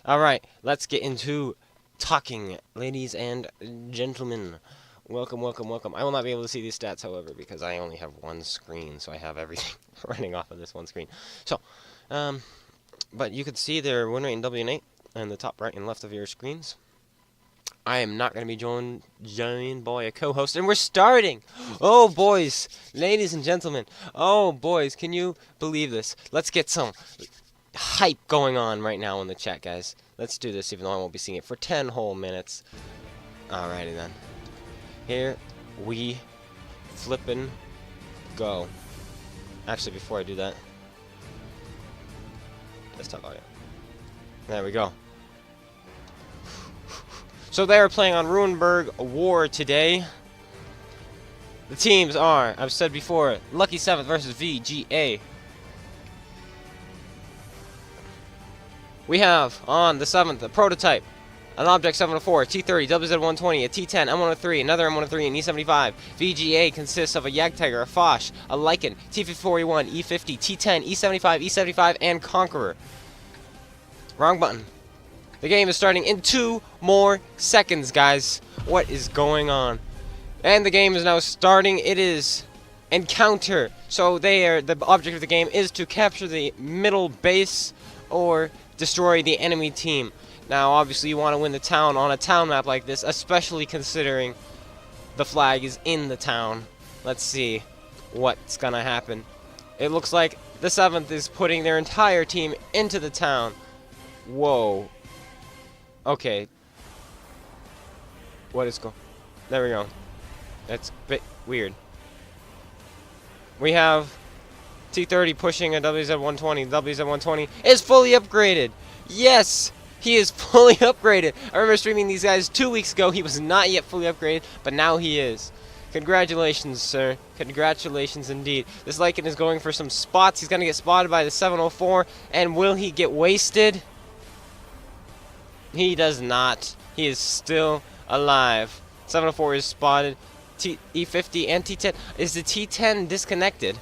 Alright, let's get into talking, ladies and gentlemen. Welcome, welcome, welcome. I will not be able to see these stats, however, because I only have one screen, so I have everything running off of this one screen. So, but you can see their win rate in WN8 in the top right and left of your screens. I am not going to be joined by a co-host, and we're starting! Oh, boys, ladies and gentlemen, oh, boys, can you believe this? Let's get some hype going on right now in the chat, guys. Let's do this, even though I won't be seeing it for 10 whole minutes. Alrighty then. Here we flippin' go. Actually, before I do that, desktop audio. There we go. So they are playing on Ruinberg War today. The teams are, I've said before, Lucky 7th versus VGA. We have on the 7th a prototype, an Object 704, T30, WZ120, a T10, M103, another M103, and E75. VGA consists of a Jagdtiger, a Foch, a Lycan, T54E1, E50, T10, E75, E75, and Conqueror. Wrong button. The game is starting in 2 more seconds, guys. What is going on? And the game is now starting. It is encounter. So the object of the game is to capture the middle base or destroy the enemy team. Now, obviously, you want to win the town on a town map like this, especially considering the flag is in the town. Let's see what's going to happen. It looks like the 7th is putting their entire team into the town. Whoa. Okay. What is going... There we go. That's a bit weird. We have T30 pushing a WZ120. WZ120 is fully upgraded. Yes, he is fully upgraded. I remember streaming these guys 2 weeks ago. He was not yet fully upgraded, but now he is. Congratulations, sir. Congratulations indeed. This Lycan is going for some spots. He's going to get spotted by the 704. And will he get wasted? He does not. He is still alive. 704 is spotted. E50 and T10. Is the T10 disconnected?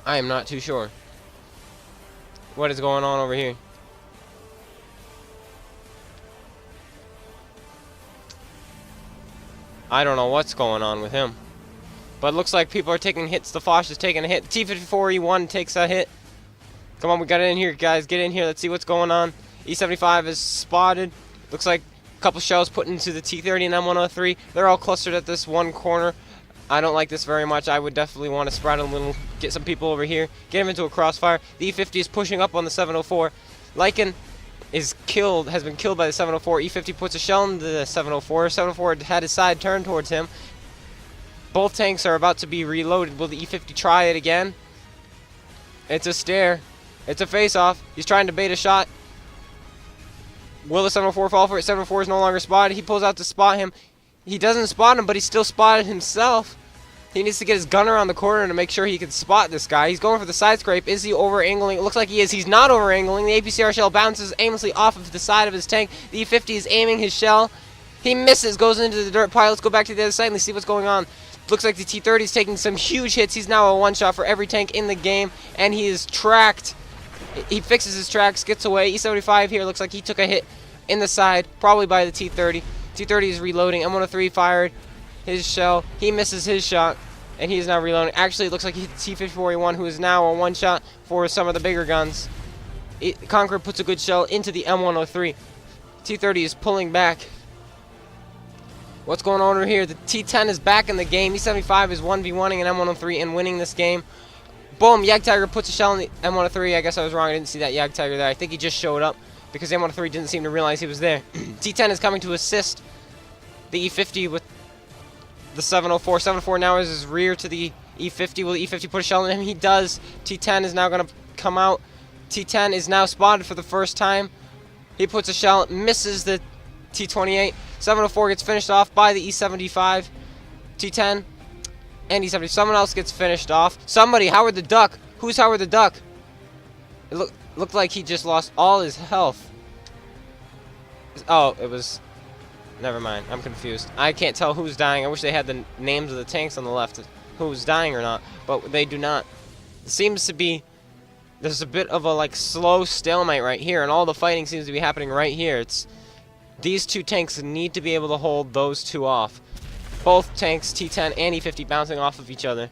I am not too sure. What is going on over here? I don't know what's going on with him. But it looks like people are taking hits. The Foch is taking a hit. T54E1 takes a hit. Come on, we got it in here, guys. Get in here. Let's see what's going on. E75 is spotted. Looks like a couple shells put into the T30 and M103. They're all clustered at this one corner. I don't like this very much. I would definitely want to spread a little, get some people over here, get him into a crossfire. The E50 is pushing up on the 704. Lycan is killed, has been killed by the 704. E50 puts a shell into the 704. 704 had his side turned towards him. Both tanks are about to be reloaded. Will the E50 try it again? It's a stare. It's a face-off. He's trying to bait a shot. Will the 704 fall for it? 704 is no longer spotted. He pulls out to spot him. He doesn't spot him, but he's still spotted himself. He needs to get his gun around the corner to make sure he can spot this guy. He's going for the side scrape. Is he over-angling? It looks like he is. He's not over-angling. The APCR shell bounces aimlessly off of the side of his tank. The E50 is aiming his shell. He misses, goes into the dirt pile. Let's go back to the other side and see what's going on. Looks like the T30 is taking some huge hits. He's now a one-shot for every tank in the game, and he is tracked. He fixes his tracks, gets away. E75 here looks like he took a hit in the side, probably by the T30. T30 is reloading. M103 fired his shell. He misses his shot, and he is now reloading. Actually, it looks like he hit the T54E1, who is now a one-shot for some of the bigger guns. Conqueror puts a good shell into the M103. T30 is pulling back. What's going on over here? The T10 is back in the game. E75 is 1v1ing an M103 and winning this game. Boom, Jagdtiger puts a shell in the M103. I guess I was wrong. I didn't see that Jagdtiger there. I think he just showed up because the M103 didn't seem to realize he was there. T10 is coming to assist the E50 with the 704. 704 now is his rear to the E50. Will the E50 put a shell in him? He does. T10 is now going to come out. T10 is now spotted for the first time. He puts a shell, misses the T28. 704 gets finished off by the E75. T10 and E70. Someone else gets finished off. Somebody, Howard the Duck. Who's Howard the Duck? It looked like he just lost all his health. Oh, it was... Never mind. I'm confused. I can't tell who's dying. I wish they had the names of the tanks on the left, who's dying or not. But they do not. It seems to be there's a bit of a like slow stalemate right here, and all the fighting seems to be happening right here. It's these two tanks need to be able to hold those two off. Both tanks, T10 and E50, bouncing off of each other.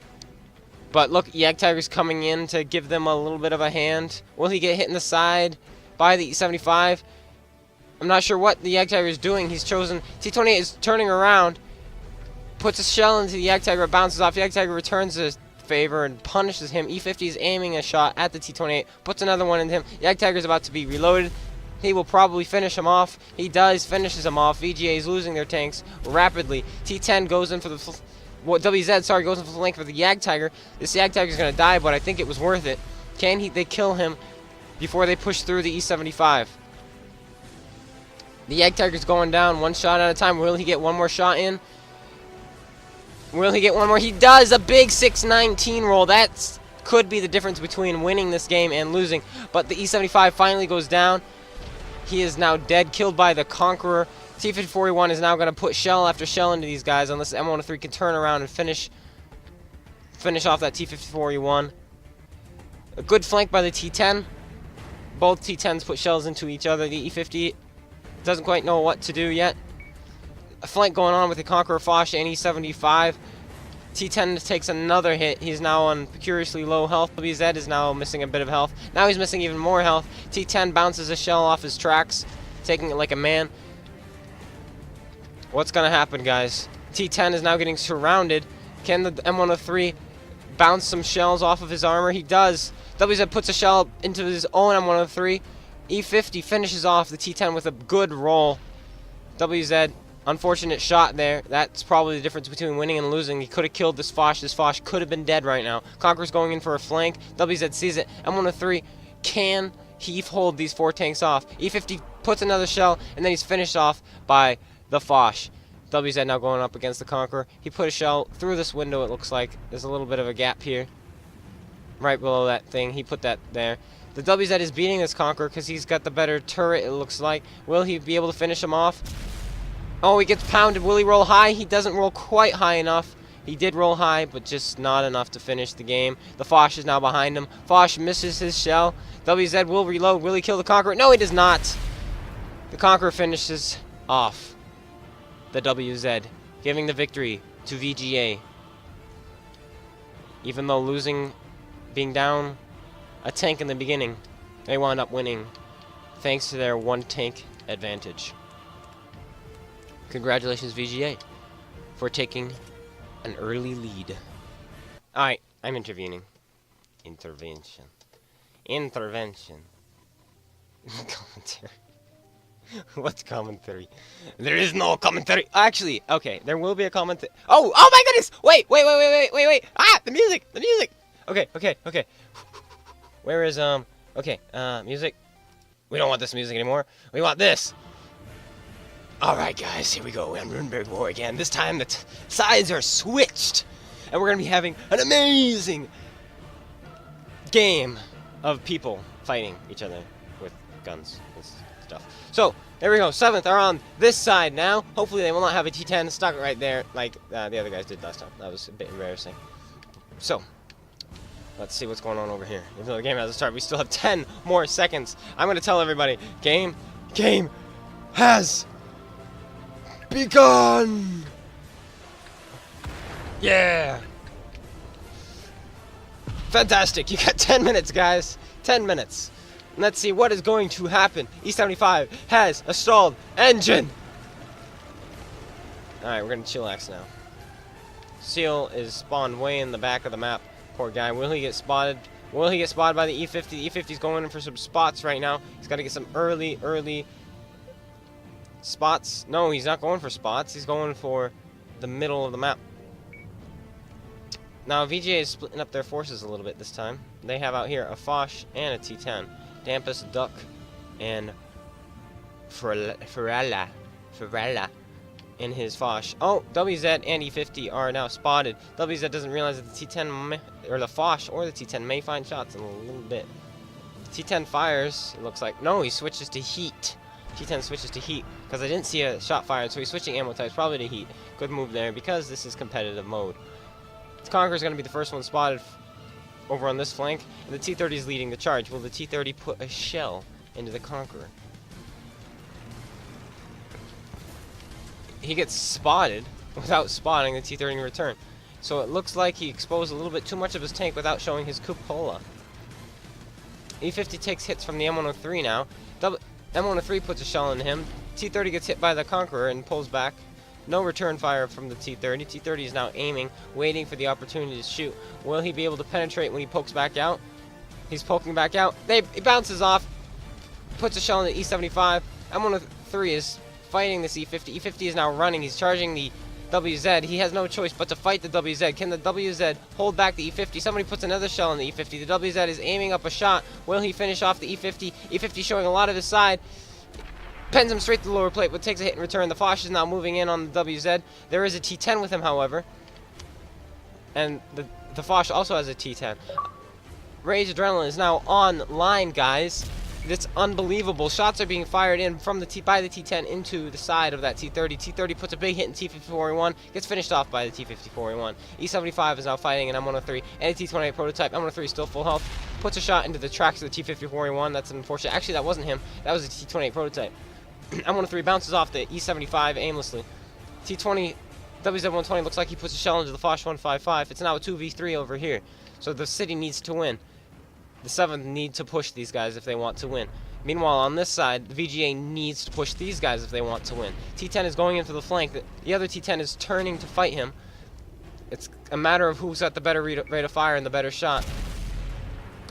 But look, Jagdtiger's coming in to give them a little bit of a hand. Will he get hit in the side by the E75? I'm not sure what the Jagdtiger is doing. He's chosen. T28 is turning around, puts a shell into the Jagdtiger, bounces off. Jagdtiger returns the favor and punishes him. E50 is aiming a shot at the T28, puts another one into him. Jagdtiger's about to be reloaded. He will probably finish him off. He does, finishes him off. VGA is losing their tanks rapidly. T10 goes in for the WZ, sorry, goes in for the flank for the Jagdtiger. This Jagdtiger is going to die, but I think it was worth it. Can they kill him before they push through the E75? The Jagdtiger's going down one shot at a time. Will he get one more shot in? Will he get one more? He does! A big 619 roll. That could be the difference between winning this game and losing. But the E75 finally goes down. He is now dead, killed by the Conqueror. T-54E1 is now going to put shell after shell into these guys unless M103 can turn around and finish off that T-54E1. A good flank by the T-10. Both T-10s put shells into each other. The E-50 doesn't quite know what to do yet. A flank going on with the Conqueror, Foch, and E-75. T10 takes another hit. He's now on curiously low health. WZ is now missing a bit of health. Now he's missing even more health. T10 bounces a shell off his tracks, taking it like a man. What's going to happen, guys? T10 is now getting surrounded. Can the M103 bounce some shells off of his armor? He does. WZ puts a shell into his own M103. E50 finishes off the T10 with a good roll. WZ, unfortunate shot there. That's probably the difference between winning and losing. He could have killed this Foch. This Foch could have been dead right now. Conqueror's going in for a flank. WZ sees it. M103, can he hold these four tanks off? E50 puts another shell, and then he's finished off by the Foch. WZ now going up against the Conqueror. He put a shell through this window, it looks like. There's a little bit of a gap here. Right below that thing. He put that there. The WZ is beating this Conqueror because he's got the better turret, it looks like. Will he be able to finish him off? Oh, he gets pounded. Will he roll high? He doesn't roll quite high enough. He did roll high, but just not enough to finish the game. The Foch is now behind him. Foch misses his shell. WZ will reload. Will he kill the Conqueror? No, he does not. The Conqueror finishes off the WZ, giving the victory to VGA. Even though being down a tank in the beginning, they wound up winning thanks to their one tank advantage. Congratulations, VGA, for taking an early lead. Alright, I'm intervening. Intervention. Commentary. What's commentary? There is no commentary. Actually, okay, there will be a commentary. Oh my goodness! Wait! Ah, the music! Okay. Where is, music? We don't want this music anymore. We want this. Alright, guys, here we go. We're on Runeberg War again. This time the sides are switched. And we're going to be having an amazing game of people fighting each other with guns and stuff. So, there we go. 7th are on this side now. Hopefully they will not have a T10 stuck right there like the other guys did last time. That was a bit embarrassing. So, let's see what's going on over here. Even though the game hasn't started, we still have 10 more seconds. I'm going to tell everybody, game has begun! Yeah! Fantastic! You got 10 minutes, guys. 10 minutes. Let's see what is going to happen. E75 has a stalled engine! Alright, we're going to chillax now. Seal is spawned way in the back of the map. Poor guy. Will he get spotted? Will he get spotted by the E50? The E50's going in for some spots right now. He's got to get some early spots. No, he's not going for spots. He's going for the middle of the map. Now, VGA is splitting up their forces a little bit this time. They have out here a Foch and a T10. Dampus, Duck, and Ferrella in his Foch. Oh, WZ and E50 are now spotted. WZ doesn't realize that the T10 or the Foch or the T10 may find shots in a little bit. T10 fires, it looks like. No, he switches to heat. T10 switches to heat because I didn't see a shot fired, so he's switching ammo types probably to heat. Good move there because this is competitive mode. Conqueror's going to be the first one spotted. over on this flank, and the T-30 is leading the charge. Will the T-30 put a shell into the Conqueror? He gets spotted without spotting the T-30 in return. So it looks like he exposed a little bit too much of his tank without showing his cupola. E-50 takes hits from the M103 now. M103 puts a shell in him. T-30 gets hit by the Conqueror and pulls back. No return fire from the T-30. T-30 is now aiming, waiting for the opportunity to shoot. Will he be able to penetrate when he pokes back out? He's poking back out. It bounces off. Puts a shell in the E-75. M103 is fighting this E-50. E-50 is now running. He's charging the WZ. He has no choice but to fight the WZ. Can the WZ hold back the E-50? Somebody puts another shell in the E-50. The WZ is aiming up a shot. Will he finish off the E-50? E-50 showing a lot of his side. Pens him straight to the lower plate, but takes a hit in return. The Foch is now moving in on the WZ. There is a T-10 with him, however. And the Foch also has a T-10. Rage Adrenaline is now online, guys. It's unbelievable. Shots are being fired in from by the T-10 into the side of that T-30. T-30 puts a big hit in T-54A1, gets finished off by the T-54A1. E-75 is now fighting an M103 and a T-28 prototype. M103 is still full health. Puts a shot into the tracks of the T-54A1. That's unfortunate. Actually, that wasn't him. That was a T-28 prototype. M103 bounces off the E-75 aimlessly. T-20, WZ-120 looks like he puts a shell into the Foch 155. It's now a 2v3 over here. So the city needs to win. The 7th need to push these guys if they want to win. Meanwhile, on this side, the VGA needs to push these guys if they want to win. T-10 is going into the flank. The other T-10 is turning to fight him. It's a matter of who's got the better rate of fire and the better shot.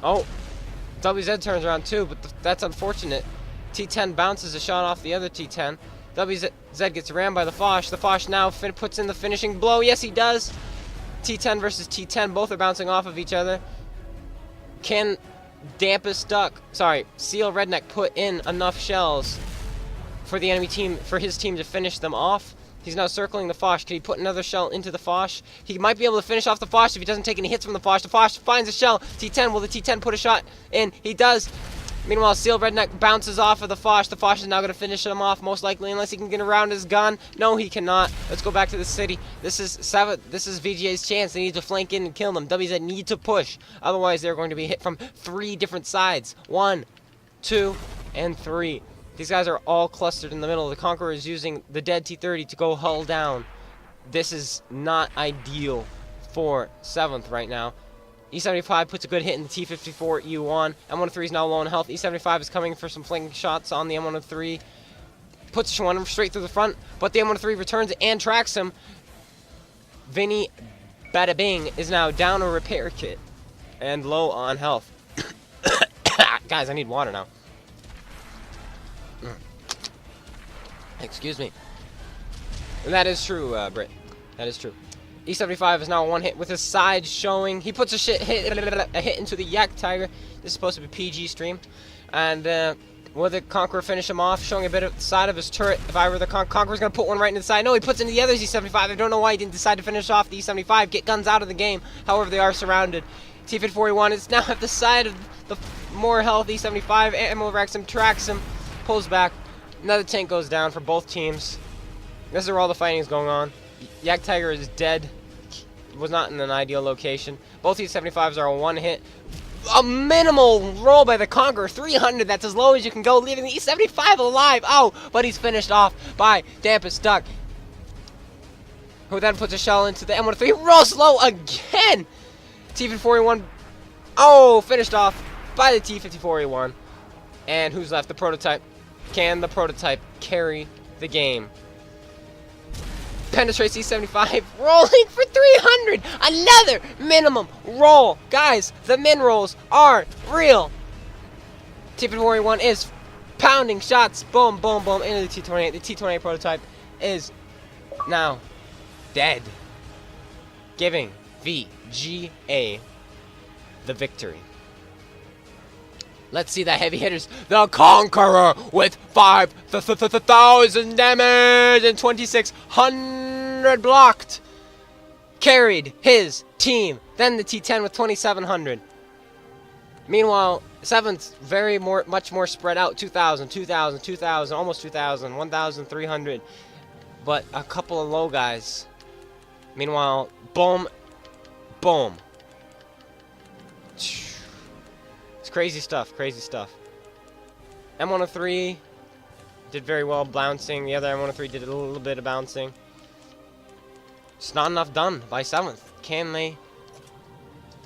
Oh, WZ turns around too, but that's unfortunate. T-10 bounces a shot off the other T-10. WZ gets rammed by the Foch. The Foch now puts in the finishing blow. Yes, he does. T-10 versus T-10. Both are bouncing off of each other. Can Seal Redneck put in enough shells for the enemy team, for his team to finish them off? He's now circling the Foch. Can he put another shell into the Foch? He might be able to finish off the Foch if he doesn't take any hits from the Foch. The Foch finds a shell. T-10, will the T-10 put a shot in? He does. Meanwhile, Seal Redneck bounces off of the Foch. The Foch is now going to finish him off, most likely, unless he can get around his gun. No, he cannot. Let's go back to the city. This is VGA's chance. They need to flank in and kill them. WZ need to push. Otherwise, they're going to be hit from 3 different sides. 1, 2, and 3. These guys are all clustered in the middle. The Conqueror is using the dead T-30 to go hull down. This is not ideal for 7th right now. E-75 puts a good hit in the T-54 E1. M103 is now low on health. E-75 is coming for some flanking shots on the M103. Puts one straight through the front, but the M103 returns and tracks him. Vinny Bada Bing is now down a repair kit and low on health. Guys, I need water now. Excuse me. And that is true, Britt. That is true. E-75 is now one hit with his side showing. He puts a hit into the Yak Tiger. This is supposed to be PG stream. And will the Conqueror finish him off, showing a bit of the side of his turret? If I were the Conqueror's going to put one right into the side. No, he puts into the other E-75. I don't know why he didn't decide to finish off the E-75. Get guns out of the game. However, they are surrounded. T-54A1 is now at the side of the more health. E-75 ammo wrecks him, tracks him, pulls back. Another tank goes down for both teams. This is where all the fighting is going on. Yak Tiger is dead. Was not in an ideal location. Both E-75s are a one hit. A minimal roll by the Conqueror. 300, that's as low as you can go, leaving the E-75 alive. Oh, but he's finished off by Dampus Duck, who then puts a shell into the M103. Rolls low again. T-54A1. Oh, finished off by the T-54A1. And who's left? The prototype. Can the prototype carry the game? Penetrates E-75, rolling for 300. Another minimum roll. Guys, the min rolls are real. T-54A1 is pounding shots. Boom, boom, boom into the T-28. The T-28 prototype is now dead, giving VGA the victory. Let's see the heavy hitters. The Conqueror with 5,000 damage and 2,600 blocked. Carried his team. Then the T-10 with 2,700. Meanwhile, 7th much more spread out. 2,000, 2,000, 2,000, almost 2,000, 1,300. But a couple of low guys. Meanwhile, boom, boom. crazy stuff, crazy stuff. M103 did very well bouncing. The other M103 did a little bit of bouncing. Just not enough done by 7th. Can they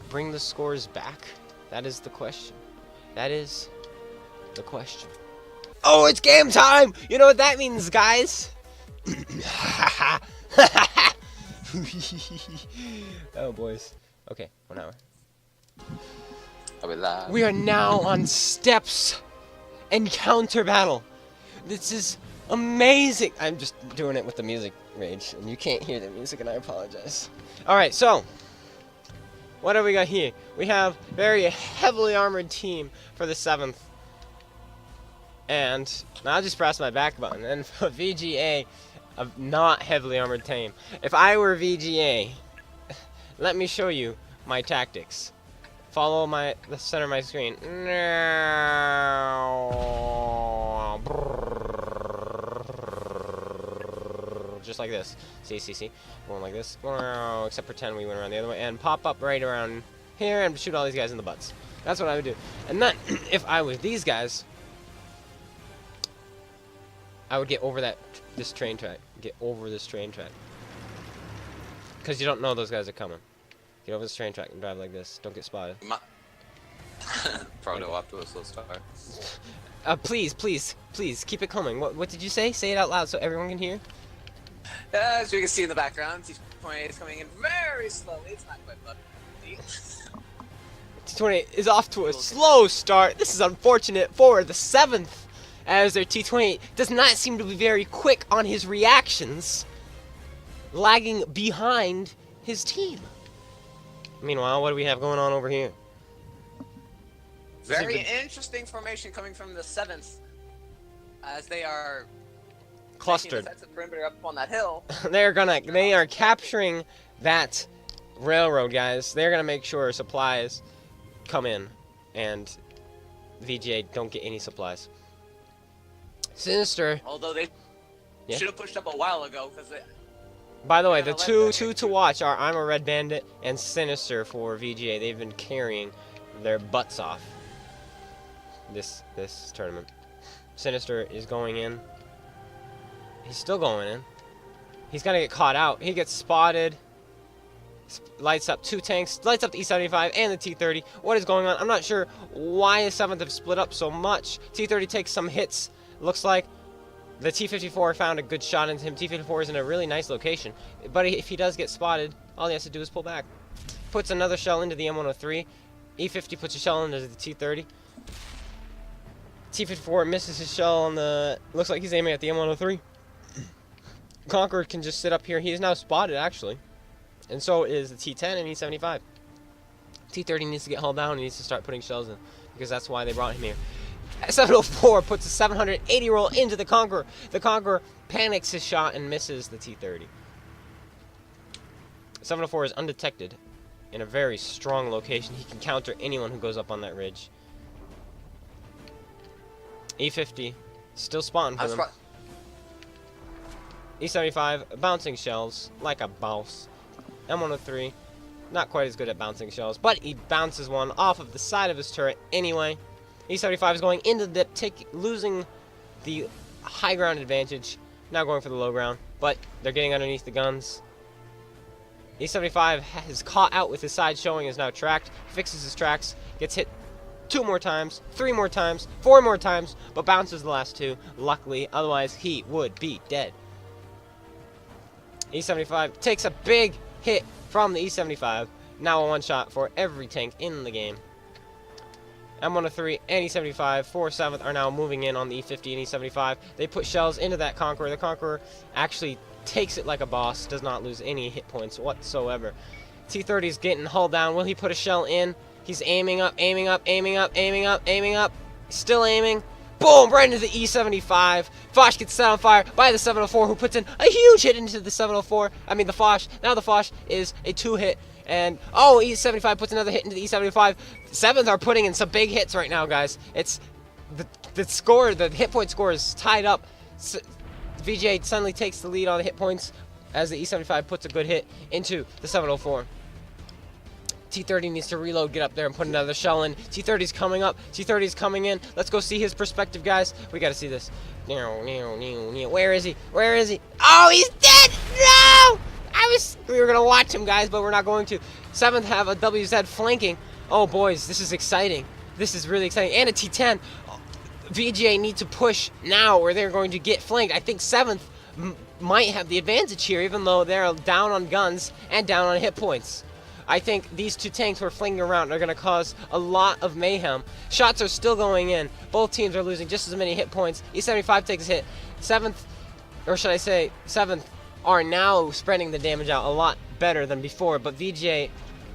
bring the scores back? That is the question. That is the question. Oh, it's game time! You know what that means, guys? Oh, boys. Okay, 1 hour. Are we live? We are now on steps and counter battle. This is amazing. I'm just doing it with the music rage, and you can't hear the music, and I apologize. Alright, so what do we got here? We have very heavily armored team for the 7th. And I'll just press my back button. And for VGA, a not heavily armored team. If I were VGA, let me show you my tactics. Follow the center of my screen. Just like this. See. Going like this. Except pretend we went around the other way. And pop up right around here and shoot all these guys in the butts. That's what I would do. And then, if I was these guys, I would get over this train track. Get over this train track. Because you don't know those guys are coming. Get over this train track and drive like this. Don't get spotted. Proto off to a slow start. Please, keep it coming. What did you say? Say it out loud so everyone can hear. As you can see in the background, T28 is coming in very slowly. It's not quite bumpy. T28 is off to a slow start. This is unfortunate for the 7th, as their T28 does not seem to be very quick on his reactions, lagging behind his team. Meanwhile, what do we have going on over here? Very interesting formation coming from the 7th, as they are clustered. Defensive perimeter up on that hill. They are capturing that railroad, guys. They're gonna make sure supplies come in, and VGA don't get any supplies. Sinister. Although they should have pushed up a while ago, because they. By the way, the two to watch are I'm a Red Bandit and Sinister for VGA. They've been carrying their butts off this tournament. Sinister is going in. He's still going in. He's gonna get caught out. He gets spotted. Lights up 2 tanks. Lights up the E75 and the T30. What is going on? I'm not sure why the 7th have split up so much. T30 takes some hits. Looks like the T54 found a good shot into him. T54 is in a really nice location. But if he does get spotted, all he has to do is pull back. Puts another shell into the M103. E50 puts a shell into the T30. T54 misses his shell on the... Looks like he's aiming at the M103. Conqueror can just sit up here. He is now spotted, actually. And so is the T10 and E75. T30 needs to get hauled down. He needs to start putting shells in, because that's why they brought him here. 704 puts a 780 roll into the Conqueror. The Conqueror panics his shot and misses the T30. 704 is undetected in a very strong location. He can counter anyone who goes up on that ridge. E50 still spawning for them. E75 bouncing shells like a boss. M103 not quite as good at bouncing shells, but he bounces one off of the side of his turret anyway. E75 is going into the dip, losing the high ground advantage. Now going for the low ground, but they're getting underneath the guns. E75 is caught out with his side showing, is now tracked, fixes his tracks, gets hit 2 more times, 3 more times, 4 more times, but bounces the last 2, luckily, otherwise he would be dead. E75 takes a big hit from the E75, now a 1-shot for every tank in the game. M103 and E75 for 7th are now moving in on the E50 and E75. They put shells into that Conqueror. The Conqueror actually takes it like a boss, does not lose any hit points whatsoever. T30 is getting hulled down. Will he put a shell in? He's aiming up, aiming up, aiming up, aiming up, aiming up. Still aiming. Boom! Right into the E75. Foch gets set on fire by the 704, who puts in a huge hit into the 704. I mean, the Foch. Now the Foch is a 2-hit. And, oh, E75 puts another hit into the E75. 7th are putting in some big hits right now, guys. It's the score, the hit point score is tied up. VGA suddenly takes the lead on the hit points as the E75 puts a good hit into the 704. T30 needs to reload, get up there, and put another shell in. T30's coming up. T30's coming in. Let's go see his perspective, guys. We got to see this. Where is he? Where is he? Oh, he's dead! No! We were going to watch him, guys, but we're not going to. 7th have a WZ flanking. Oh, boys, this is exciting. This is really exciting. And a T10. VGA need to push now or they're going to get flanked. I think 7th might have the advantage here, even though they're down on guns and down on hit points. I think these two tanks who are flinging around are going to cause a lot of mayhem. Shots are still going in. Both teams are losing just as many hit points. E75 takes a hit. 7th, or should I say 7th, are now spreading the damage out a lot better than before, but VGA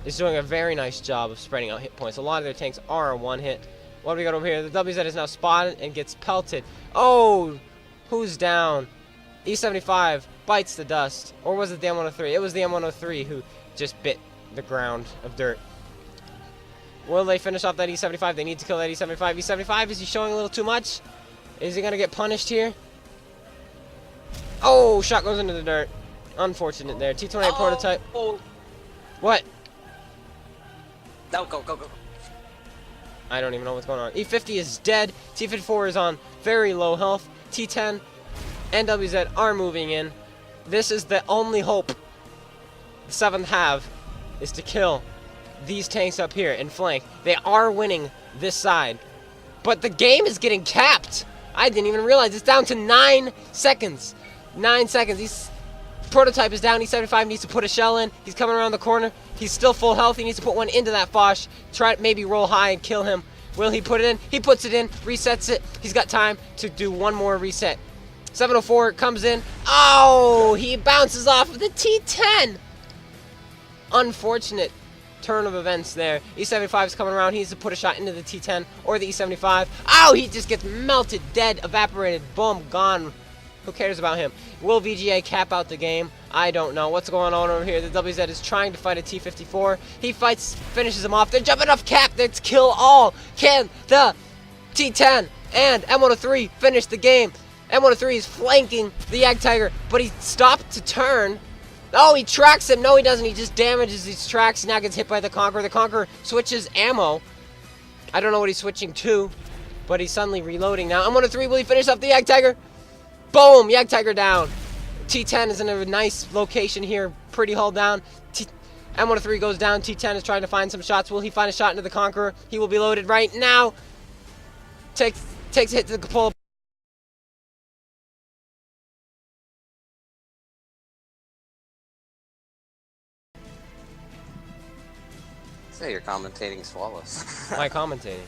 is doing a very nice job of spreading out hit points. A lot of their tanks are one hit. What do we got over here? The WZ is now spotted and gets pelted. Oh, who's down? E75 bites the dust. Or was it the M103? It was the M103 who just bit the ground of dirt. Will they finish off that E75? They need to kill that E75. E75, is he showing a little too much? Is he going to get punished here? Oh, shot goes into the dirt. Unfortunate there. T28 prototype. Oh. What? No, go. I don't even know what's going on. E50 is dead. T54 is on very low health. T10 and WZ are moving in. This is the only hope the 7th have, is to kill these tanks up here and flank. They are winning this side, but the game is getting capped. I didn't even realize it's down to 9 seconds. 9 seconds. He's prototype is down. E75 needs to put a shell in. He's coming around the corner. He's still full health. He needs to put one into that Foch. Try to maybe roll high and kill him. Will he put it in? He puts it in, resets it. He's got time to do one more reset. 704 comes in. Oh, he bounces off of the T10. Unfortunate turn of events there. E75 is coming around. He needs to put a shot into the T10 or the E75. Oh, he just gets melted, dead, evaporated. Boom, gone. Who cares about him? Will VGA cap out the game? I don't know. What's going on over here? The WZ is trying to fight a T54. He fights, finishes him off. They're jumping off cap. Let's kill all. Can the T10 and M103 finish the game? M103 is flanking the Yag Tiger, but he stopped to turn. Oh, he tracks him. No, he doesn't. He just damages these tracks. He now gets hit by the Conqueror. The Conqueror switches ammo. I don't know what he's switching to, but he's suddenly reloading now. M103, will he finish off the Yag Tiger? Boom! Yag Tiger down. T10 is in a nice location here. Pretty hull down. M103 goes down. T10 is trying to find some shots. Will he find a shot into the Conqueror? He will be loaded right now. Takes a hit to the cupola. Say you're commentating swallows. My commentating.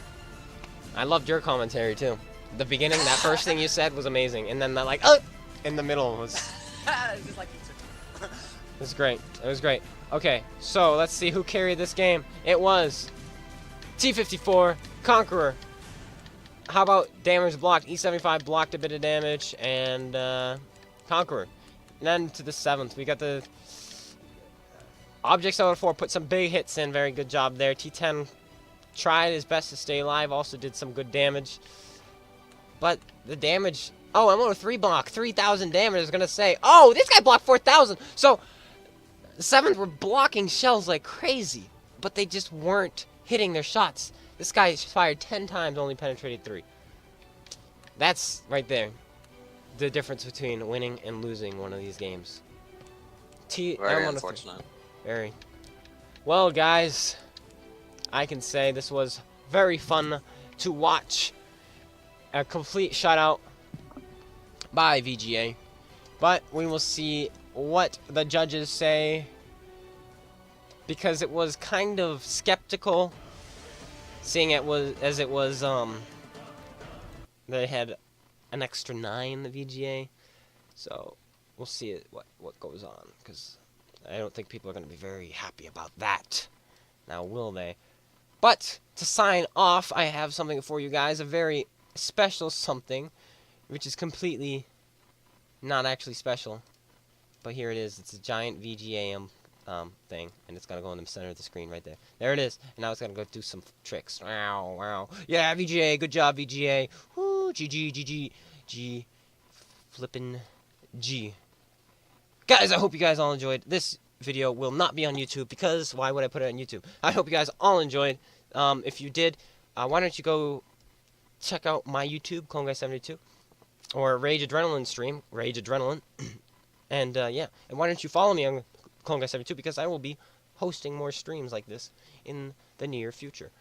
I loved your commentary too. The beginning, that first thing you said was amazing, and then that in the middle was. Just like It was great. It was great. Okay, so let's see who carried this game. It was T54, Conqueror. How about damage blocked? E75 blocked a bit of damage, and Conqueror. And then to the 7th, we got the Object 704 put some big hits in. Very good job there. T10 tried his best to stay alive. Also did some good damage. But the damage... Oh, M103 block 3,000 damage. I was going to say, oh, this guy blocked 4,000. So, the 7th were blocking shells like crazy. But they just weren't hitting their shots. This guy fired 10 times, only penetrated 3. That's right there. The difference between winning and losing one of these games. Very unfortunate. Very. Well, guys, I can say this was very fun to watch. A complete shutout by VGA. But we will see what the judges say, because it was kind of skeptical, seeing it was they had an extra 9, the VGA. So we'll see what goes on, because I don't think people are going to be very happy about that. Now, will they? But to sign off, I have something for you guys, a very special something, which is completely not actually special. But here it is. It's a giant VGA thing, and it's going to go in the center of the screen right there. There it is. And now it's going to go do some tricks. Wow, wow. Yeah, VGA. Good job, VGA. Woo, GG, GG, G, flippin' G. Guys, I hope you guys all enjoyed this video will not be on YouTube, because why would I put it on YouTube? I hope you guys all enjoyed. If you did, why don't you go check out my YouTube, CloneGuy72, or Rage Adrenaline stream, Rage Adrenaline, and yeah, and why don't you follow me on CloneGuy72, because I will be hosting more streams like this in the near future.